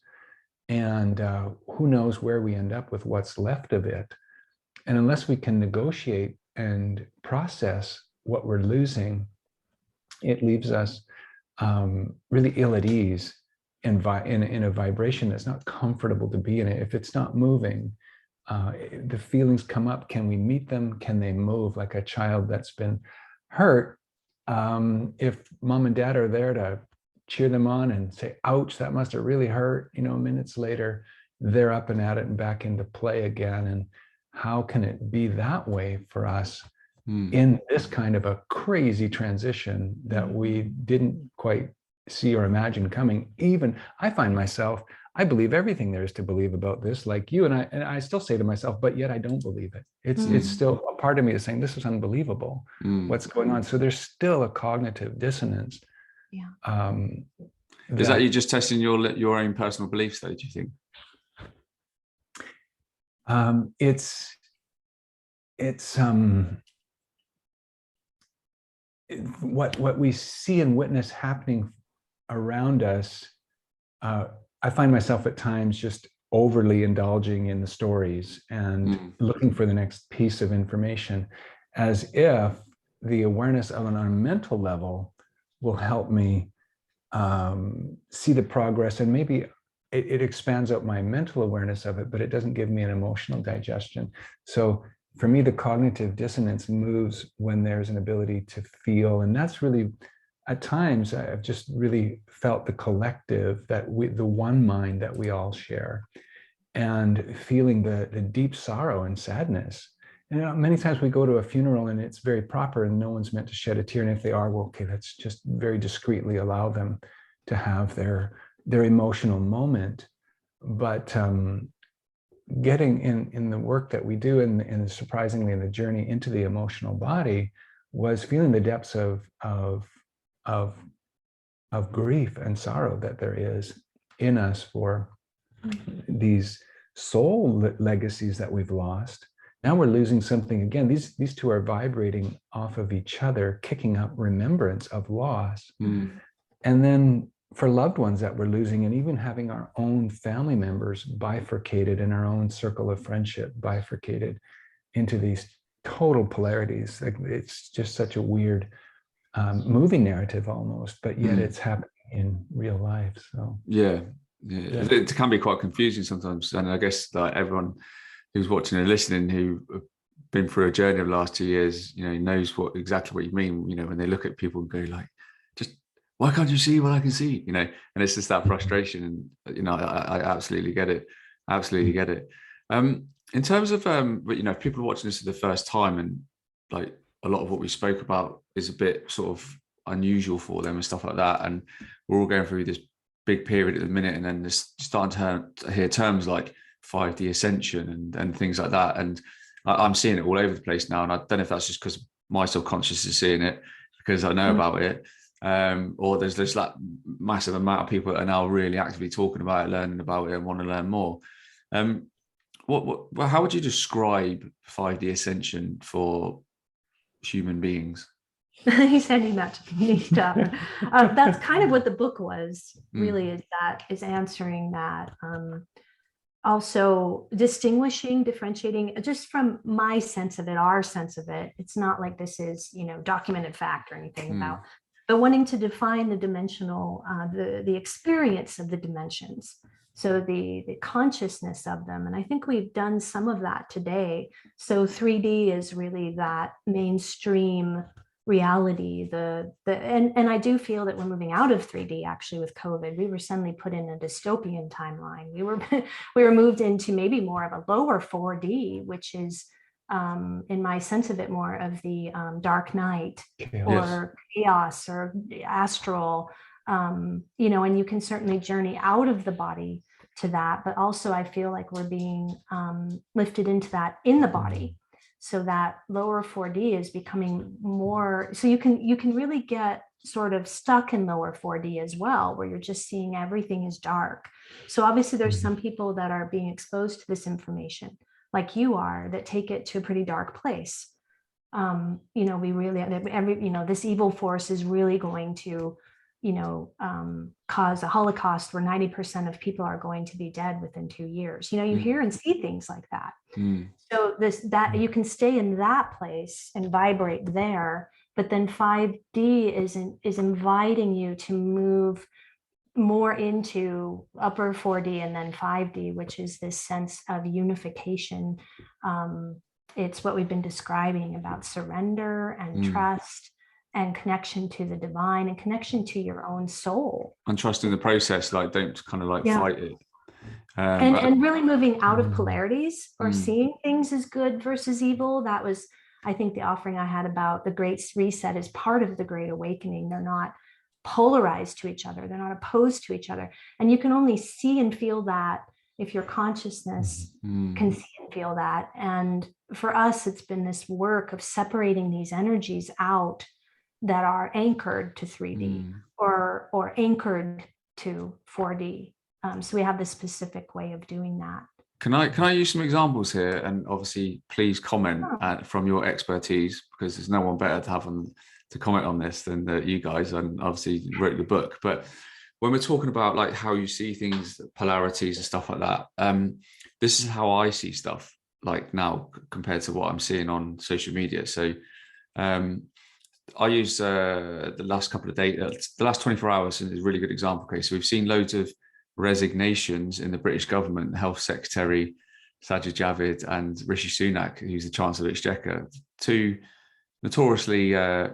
And who knows where we end up with what's left of it. And unless we can negotiate and process what we're losing, it leaves us really ill at ease in a vibration that's not comfortable to be in it. If it's not moving, the feelings come up. Can we meet them? Can they move? Like a child that's been hurt, if mom and dad are there to cheer them on and say, ouch, that must have really hurt, minutes later, they're up and at it and back into play again. And how can it be that way for us in this kind of a crazy transition that we didn't quite see or imagine coming? Even I find myself, I believe everything there is to believe about this, like you, and I still say to myself, but yet I don't believe it. It's still a part of me is saying, this is unbelievable, what's going on. So there's still a cognitive dissonance. Is that you just testing your own personal beliefs, though, do you think? What we see and witness happening around us. I find myself at times just overly indulging in the stories and looking for the next piece of information, as if the awareness on a mental level will help me see the progress, and maybe it expands out my mental awareness of it, but it doesn't give me an emotional digestion. So for me, the cognitive dissonance moves when there's an ability to feel. And that's really, at times, I've just really felt the collective, the one mind that we all share, and feeling the deep sorrow and sadness. And many times we go to a funeral and it's very proper and no one's meant to shed a tear. And if they are, well, okay, let's just very discreetly allow them to have their emotional moment. But getting in the work that we do, and surprisingly in the journey into the emotional body, was feeling the depths of grief and sorrow that there is in us for these soul legacies that we've lost. Now we're losing something again. These two are vibrating off of each other, kicking up remembrance of loss. And then for loved ones that we're losing, and even having our own family members bifurcated in our own circle of friendship bifurcated into these total polarities. Like, it's just such a weird moving narrative almost, but yet it's happening in real life. So yeah, it can be quite confusing sometimes. And I guess like everyone who's watching and listening who have been through a journey of the last 2 years, knows exactly what you mean, when they look at people and go like, just why can't you see what I can see? And it's just that frustration. And, I absolutely get it. Absolutely get it. In terms of, but, if people are watching this for the first time, and like a lot of what we spoke about is a bit sort of unusual for them and stuff like that. And we're all going through this big period at the minute, and then there's starting to hear terms like 5D ascension and things like that. And I'm seeing it all over the place now. And I don't know if that's just because my subconscious is seeing it because I know about it. Or there's that massive amount of people that are now really actively talking about it, learning about it, and want to learn more. How would you describe 5D ascension for human beings? He's handing that to me. That's kind of what the book was, really, is answering that. Also differentiating just from my sense of it, our sense of it. It's not like this is, documented fact or anything about but wanting to define the dimensional, the experience of the dimensions. So the consciousness of them. And I think we've done some of that today. So 3D is really that mainstream reality. And I do feel that we're moving out of 3D actually with COVID. We were suddenly put in a dystopian timeline. We were moved into maybe more of a lower 4D, which is in my sense of it, more of the dark night or chaos or astral, and you can certainly journey out of the body to that, but also I feel like we're being lifted into that in the body. So that lower 4D is becoming more, so you can really get sort of stuck in lower 4D as well, where you're just seeing everything is dark. So obviously there's some people that are being exposed to this information, like you are, that take it to a pretty dark place. We really, this evil force is really going to, cause a Holocaust where 90% of people are going to be dead within 2 years. You hear and see things like that. So that you can stay in that place and vibrate there, but then 5D is inviting you to move more into upper 4D and then 5D, which is this sense of unification. It's what we've been describing about surrender and trust and connection to the divine and connection to your own soul. And trusting the process, like don't kind of like fight it. And really moving out of polarities or seeing things as good versus evil. That was, I think, the offering I had about the Great Reset is part of the Great Awakening. They're not polarized to each other. They're not opposed to each other. And you can only see and feel that if your consciousness can see and feel that. And for us, it's been this work of separating these energies out that are anchored to 3D or anchored to 4D. So we have this specific way of doing that. Can I use some examples here? And obviously, please comment from your expertise, because there's no one better to have to comment on this than you guys, and obviously you wrote the book. But when we're talking about like how you see things, polarities and stuff like that, this is how I see stuff like now compared to what I'm seeing on social media. So I use the last couple of days, the last 24 hours is a really good example. Okay, so we've seen loads of resignations in the British government. The Health Secretary Sajid Javid and Rishi Sunak, who's the Chancellor of the Exchequer, two notoriously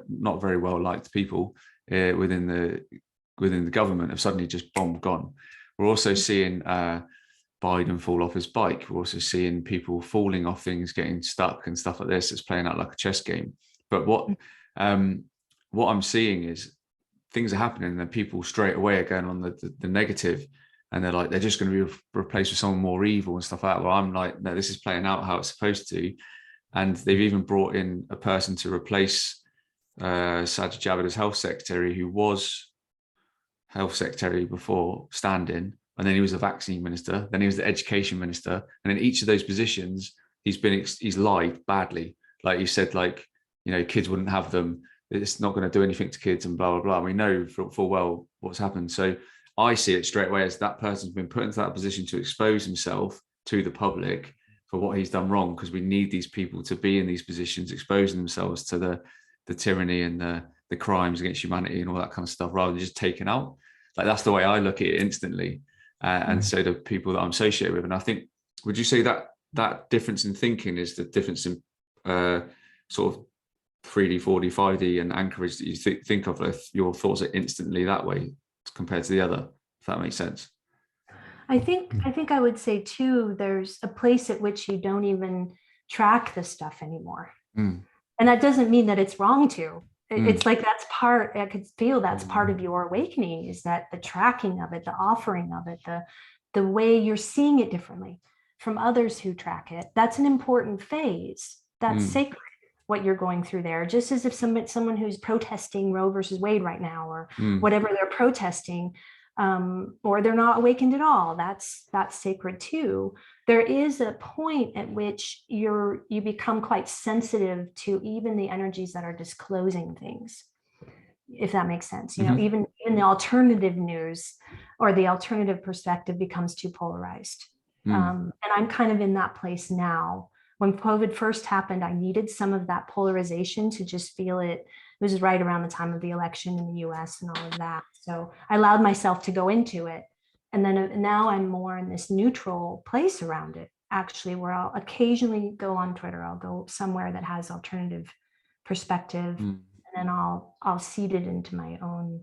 not very well liked people within the government, have suddenly just gone. We're also seeing Biden fall off his bike. We're also seeing people falling off things, getting stuck and stuff like this. It's playing out like a chess game. But what I'm seeing is things are happening, and then people straight away are going on the negative, and they're like, they're just going to be replaced with someone more evil and stuff like that. Well, I'm like, no, this is playing out how it's supposed to. And they've even brought in a person to replace Sajid Javid as Health Secretary, who was Health Secretary before stand-in, and then he was the Vaccine Minister, then he was the Education Minister, and in each of those positions, he's lied badly. Like you said, like, kids wouldn't have them. It's not going to do anything to kids and blah, blah, blah. We know full well what's happened. So I see it straight away as that person's been put into that position to expose himself to the public for what he's done wrong, because we need these people to be in these positions, exposing themselves to the tyranny and the crimes against humanity and all that kind of stuff, rather than just taken out. Like, that's the way I look at it instantly. And so the people that I'm associated with. And I think, would you say that difference in thinking is the difference in sort of 3D, 4D, 5D and anchorage that you think of, if your thoughts are instantly that way compared to the other, if that makes sense? I think I would say too, there's a place at which you don't even track the stuff anymore. And that doesn't mean that it's wrong to. It's like that's part, I could feel that's part of your awakening, is that the tracking of it, the offering of it, the way you're seeing it differently from others who track it. That's an important phase. That's sacred, what you're going through there. Just as if someone who's protesting Roe versus Wade right now, or whatever they're protesting, or they're not awakened at all, that's sacred too. There is a point at which you become quite sensitive to even the energies that are disclosing things, if that makes sense. Even the alternative news or the alternative perspective becomes too polarized. And I'm kind of in that place now. When COVID first happened, I needed some of that polarization to just feel it was right around the time of the election in the US and all of that. So I allowed myself to go into it. And then now I'm more in this neutral place around it, actually, where I'll occasionally go on Twitter. I'll go somewhere that has alternative perspective, and then I'll seed it into my own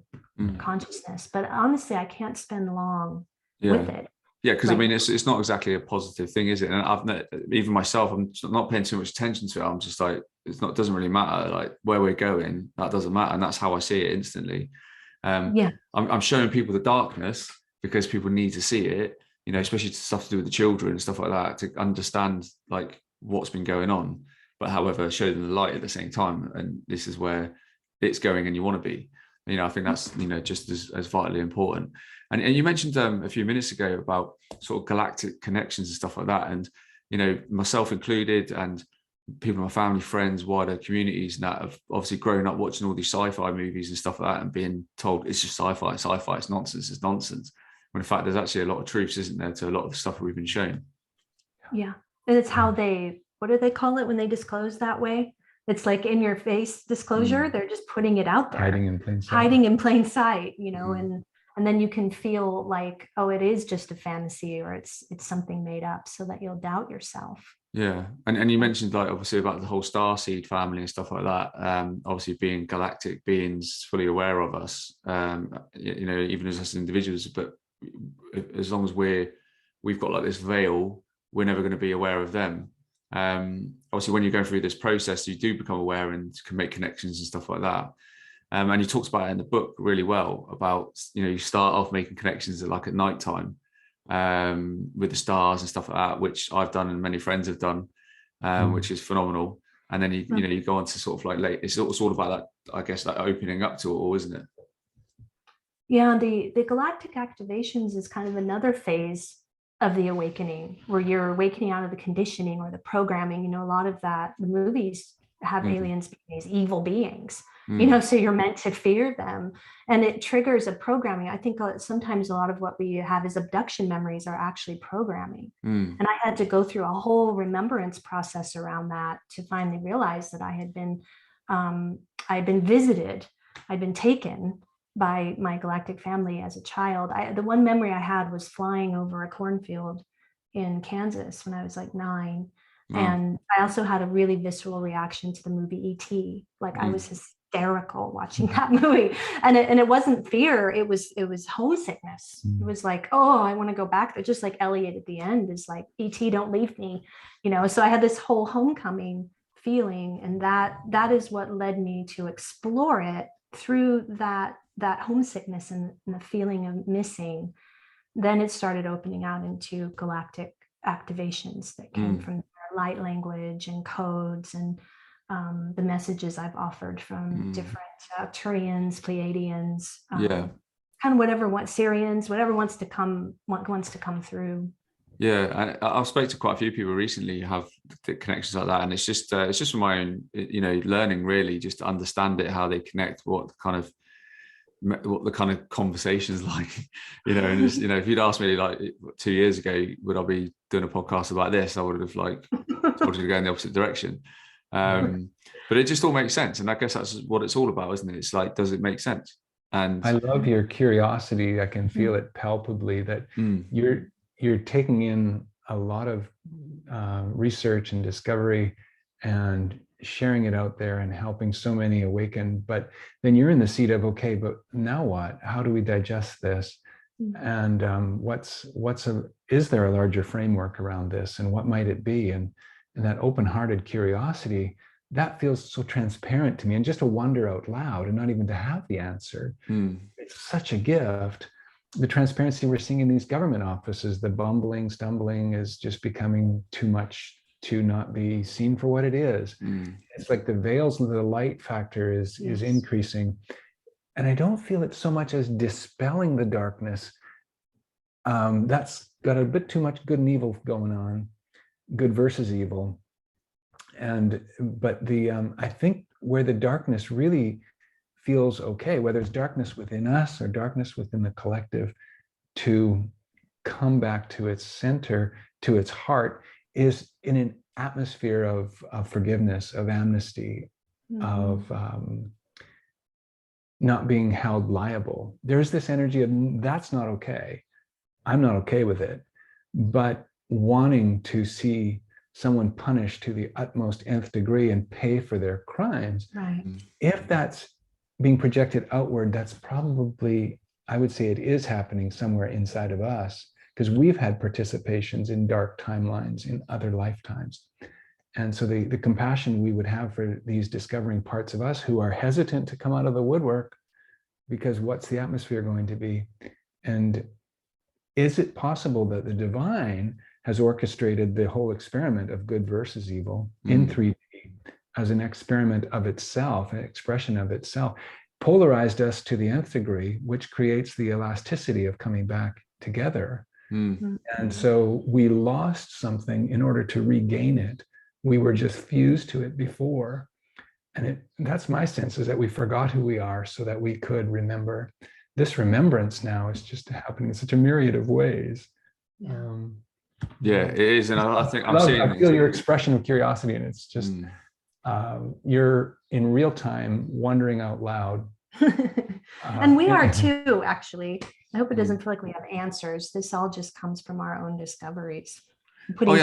consciousness. But honestly, I can't spend long with it. Yeah, because I mean, it's not exactly a positive thing, is it? And I've even myself, I'm not paying too much attention to it. I'm just like, it doesn't really matter. Like where we're going, that doesn't matter, and that's how I see it instantly. I'm showing people the darkness because people need to see it. You know, especially stuff to do with the children and stuff like that, to understand like what's been going on. But however, show them the light at the same time, and this is where it's going, and you want to be. You know, I think that's, you know, just as vitally important. And you mentioned a few minutes ago about sort of galactic connections and stuff like that. And, you know, myself included, and people in my family, friends, wider communities, and that have obviously grown up watching all these sci-fi movies and stuff like that, and being told it's just sci-fi, it's nonsense. When in fact, there's actually a lot of truths, isn't there, to a lot of the stuff that we've been shown. Yeah. And it's how what do they call it when they disclose that way? It's like in your face disclosure. They're just putting it out there. Hiding in plain sight, you know, and then you can feel like, oh, it is just a fantasy, or it's something made up, so that you'll doubt yourself. Yeah. And you mentioned like obviously about the whole starseed family and stuff like that. Obviously being galactic beings fully aware of us, you know, even as us individuals, but as long as we've got like this veil, we're never going to be aware of them. Obviously when you're going through this process, you do become aware and can make connections and stuff like that. And you talked about it in the book really well about, you know, you start off making connections at nighttime with the stars and stuff like that, which I've done and many friends have done, which is phenomenal. And then you know, you go on to sort of like late, it's all about that, I guess, that opening up to it all, isn't it? Yeah, the galactic activations is kind of another phase of the awakening, where you're awakening out of the conditioning or the programming. You know, a lot of that, the movies have aliens being these evil beings, you know, so you're meant to fear them, and it triggers a programming. I think sometimes a lot of what we have as abduction memories are actually programming. And I had to go through a whole remembrance process around that to finally realize that I'd been visited, I'd been taken by my galactic family as a child. The one memory I had was flying over a cornfield in Kansas when I was like 9. And I also had a really visceral reaction to the movie E.T. Like I was hysterical watching that movie. And it wasn't fear, it was homesickness. It was like, oh, I want to go back there. Just like Elliot at the end is like, E.T., don't leave me, you know. So I had this whole homecoming feeling, and that is what led me to explore it through that homesickness and the feeling of missing. Then it started opening out into galactic activations that came from light language and codes, and the messages I've offered from different Turians, Pleiadians, kind of Syrians, whatever wants to come through. Yeah, I've spoken to quite a few people recently who have connections like that, and it's just from my own, you know, learning really, just to understand it, how they connect, what the kind of conversations like, you know. And you know, if you'd asked me like 2 years ago, would I be doing a podcast about this, I would have like told you to go in the opposite direction. But it just all makes sense, and I guess that's what it's all about, isn't it? It's like, does it make sense? And I love your curiosity. I can feel it palpably, that you're taking in a lot of research and discovery and sharing it out there and helping so many awaken. But then you're in the seat of, okay, but now what? How do we digest this? And is there a larger framework around this, and what might it be? And that open-hearted curiosity, that feels so transparent to me, and just to wonder out loud and not even to have the answer. It's such a gift. The transparency we're seeing in these government offices, the bumbling, stumbling is just becoming too much to not be seen for what it is. It's like the veils of the light factor is increasing. And I don't feel it so much as dispelling the darkness. That's got a bit too much good and evil going on, good versus evil. But I think where the darkness really feels okay, whether it's darkness within us or darkness within the collective, to come back to its center, to its heart, is in an atmosphere of forgiveness, of amnesty, of not being held liable. There's this energy of that's not okay. I'm not okay with it. But wanting to see someone punished to the utmost nth degree and pay for their crimes, Right. if that's being projected outward, that's probably, I would say it is happening somewhere inside of us, because we've had participations in dark timelines in other lifetimes. And so the compassion we would have for these discovering parts of us who are hesitant to come out of the woodwork, because what's the atmosphere going to be? And is it possible that the divine has orchestrated the whole experiment of good versus evil in 3D as an experiment of itself, an expression of itself, polarized us to the nth degree, which creates the elasticity of coming back together. And so we lost something in order to regain it. We were just fused to it before. And that's my sense, is that we forgot who we are so that we could remember. This remembrance now is just happening in such a myriad of ways. Yeah, it is. And I think I feel your expression of curiosity, and it's just, you're in real time wondering out loud. And we are too, actually. I hope it doesn't feel like we have answers. This all just comes from our own discoveries. Absolutely.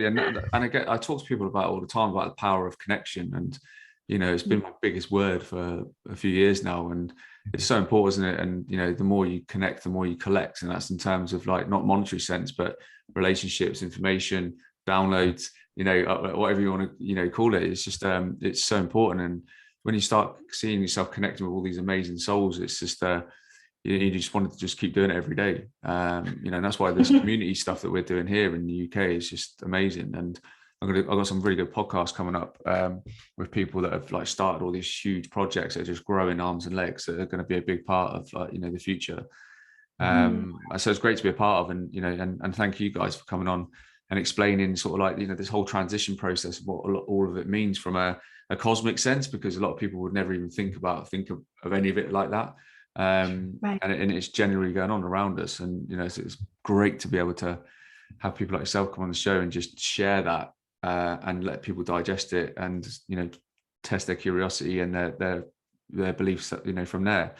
And again, I talk to people about it all the time, about the power of connection. And, you know, it's been my biggest word for a few years now. And it's so important, isn't it? And, you know, the more you connect, the more you collect. And that's in terms of like, not monetary sense, but relationships, information, downloads, you know, whatever you want to, you know, call it. It's just, it's so important. And when you start seeing yourself connecting with all these amazing souls, it's just, you just want to just keep doing it every day. You know, and that's why this community stuff that we're doing here in the UK is just amazing. And I've got some really good podcasts coming up with people that have like started all these huge projects that are just growing arms and legs that are going to be a big part of you know, the future. So it's great to be a part of, and you know, and thank you guys for coming on and explaining sort of like, you know, this whole transition process of what all of it means from a cosmic sense, because a lot of people would never even think of any of it like that. And it's generally going on around us, and you know, so it's great to be able to have people like yourself come on the show and just share that and let people digest it, and you know, test their curiosity and their beliefs, you know, from there.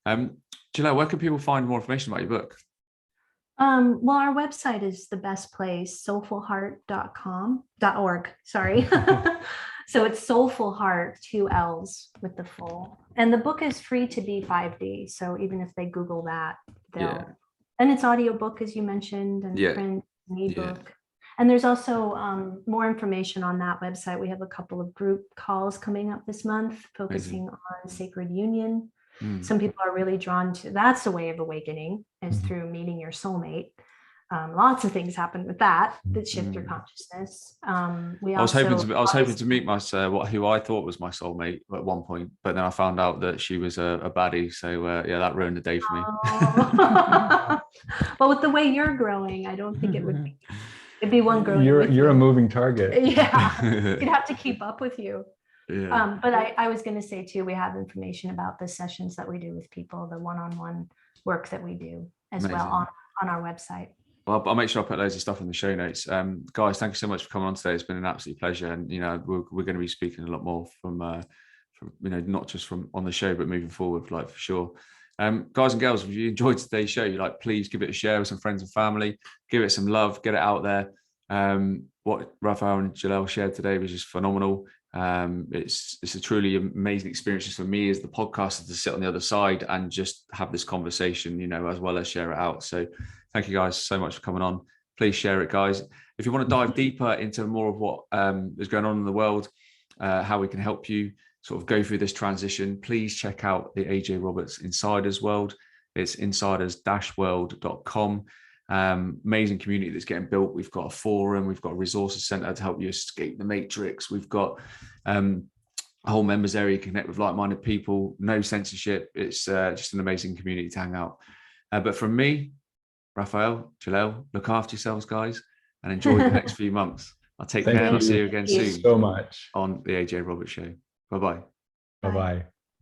Jelelle, where can people find more information about your book? Well, our website is the best place, soulfulheart.org. Sorry. So it's Soulful Heart, 2 L's with the full. And the book is free to be 5D. So even if they Google that, and it's audiobook, as you mentioned, and print and ebook. And there's also more information on that website. We have a couple of group calls coming up this month, focusing on sacred union. Some people are really drawn to, that's a way of awakening, is through meeting your soulmate. Lots of things happen with that shift your consciousness. I was hoping to meet my who I thought was my soulmate at one point, but then I found out that she was a baddie. So that ruined the day for me. But with the way you're growing, I don't think it would be. It'd be one growing. You're a moving target. Yeah, you'd have to keep up with you. Yeah. But I was going to say too, we have information about the sessions that we do with people, the one-on-one work that we do as well on our website. Well, I'll make sure I put loads of stuff in the show notes. Guys, thank you so much for coming on today. It's been an absolute pleasure. And, you know, we're going to be speaking a lot more from you know, not just from on the show, but moving forward, like for sure. Guys and girls, if you enjoyed today's show, please give it a share with some friends and family, give it some love, get it out there. What Raphael and Jelelle shared today was just phenomenal. It's a truly amazing experience just for me as the podcaster to sit on the other side and just have this conversation, you know, as well as share it out. So thank you guys so much for coming on. Please share it, guys. If you want to dive deeper into more of what is going on in the world, how we can help you sort of go through this transition, please check out the AJ Roberts Insiders World. It's insiders-world.com. Amazing community that's getting built. We've got a forum, we've got a resources center to help you escape the matrix. We've got a whole members area, connect with like-minded people, no censorship. It's just an amazing community to hang out. But from me, Raphael, Jelelle, look after yourselves, guys, and enjoy the next few months. I'll take care and I'll see you again soon. So much on the AJ Roberts Show. Bye-bye. Bye-bye.